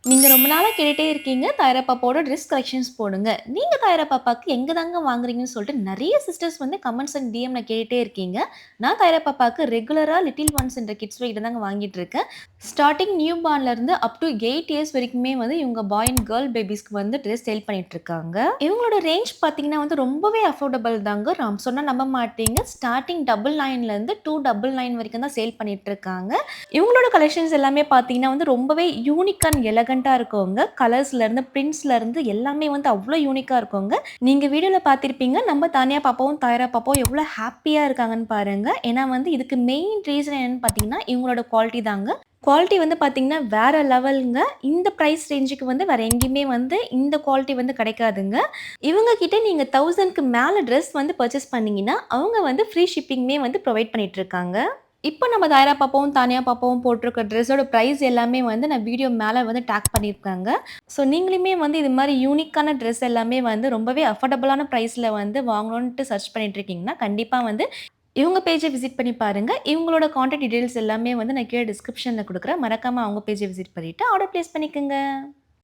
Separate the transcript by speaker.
Speaker 1: நீங்க ரொம்ப நாளா கேட்டுட்டே இருக்கீங்க, தாயரா பாப்பாவோட ட்ரெஸ் கலெக்ஷன்ஸ் போடுங்க. நீங்க தாயரா பாப்பாக்கு எங்க தாங்க வாங்குறீங்கன்னு சொல்லிட்டு நெறைய சிஸ்டர்ஸ் வந்து கமெண்ட்ஸ் அண்ட் டிஎம்ல கேட்டுட்டே இருக்கீங்க. நான் தாயரா பாப்பாக்கு ரெகுலரா லிட்டில் ஒன்ஸ் என்ற கிட்ஸ் வெய்ட்ட தாங்க வாங்கிட்டு இருக்கேன். ஸ்டார்ட்டிங் நியூ பார்ன்ல இருந்து அப் டூ 8 இயர்ஸ் வரைக்குமே வந்து இவங்க பாய் அண்ட் கேர்ள் பேபீஸ்க்கு வந்து ட்ரெஸ் சேல் பண்ணிட்டு இருக்காங்க. இவங்களோட ரேஞ்ச் பார்த்தீங்கன்னா வந்து ரொம்பவே அஃபோர்டபிள் தாங்க. சொன்னா நம்ப மாட்டீங்க. ஸ்டார்ட்டிங் 999 இருந்து 299 வரைக்கும் தான் சேல் பண்ணிட்டு இருக்காங்க. இவங்களோட கலெக்ஷன்ஸ் எல்லாமே பார்த்தீங்கன்னா வந்து ரொம்பவே யூனிக் அண்ட் எலகன்ட்டா இருக்குங்க. கலர்ஸ்லருந்து, பிரிண்ட்ஸ்லருந்து எல்லாமே வந்து அவ்ளோ யூனிக்கா இருக்குங்க. நீங்க வீடியோல பார்த்திருப்பீங்க. நம்ம தானியா பாப்பாவும், தாயரா பாப்பாவும் எவ்ளோ ஹேப்பியா இருக்காங்கன்னு பாருங்க. ஏன்னா வந்து இதுக்கு மெயின் ரீசன் என்னன்னு பார்த்தீங்கன்னா, இவங்களோட குவாலிட்டி தாங்க. குவாலிட்டி வந்து பார்த்தீங்கன்னா, வேற லெவல்ங்க. இந்த பிரைஸ் ரேஞ்சுக்கு வந்து வேற எங்கேயுமே வந்து இந்த குவாலிட்டி வந்து கிடைக்காதுங்க. இவங்க கிட்ட நீங்க 1000க்கு மேல ட்ரெஸ் வந்து பர்ச்சேஸ் பண்ணீங்கன்னா, அவங்க வந்து ஃப்ரீ ஷிப்பிங்குமே வந்து ப்ரொவைட் பண்ணிட்டு இருக்காங்க. இப்ப நம்ம தாயரா பாப்பாவும், தானியா பாப்பாவும் போட்டிருக்க ட்ரெஸ்ஸோட பிரைஸ் எல்லாமே வந்து நான் வீடியோ மேல வந்து டாக் பண்ணியிருக்கேங்க. ஸோ நீங்களுமே வந்து இது மாரி யூனிக்கான ட்ரெஸ் எல்லாமே வந்து ரொம்பவே அஃபோர்டபுளான பிரைஸ்ல வந்து வாங்கணுன்ட்டு சர்ச் பண்ணிட்டு இருக்கீங்கன்னா, கண்டிப்பா வந்து இவங்க பேஜ விசிட் பண்ணி பாருங்க. இவங்களோட கான்டாக்ட் டீட்டெயில்ஸ் எல்லாமே வந்து நான் கீழ டிஸ்கிரிப்ஷன்ல குடுக்குறேன். மறக்காம அவங்க பேஜ விசிட் பண்ணிட்டு ஆர்டர் பிளேஸ் பண்ணிக்கங்க.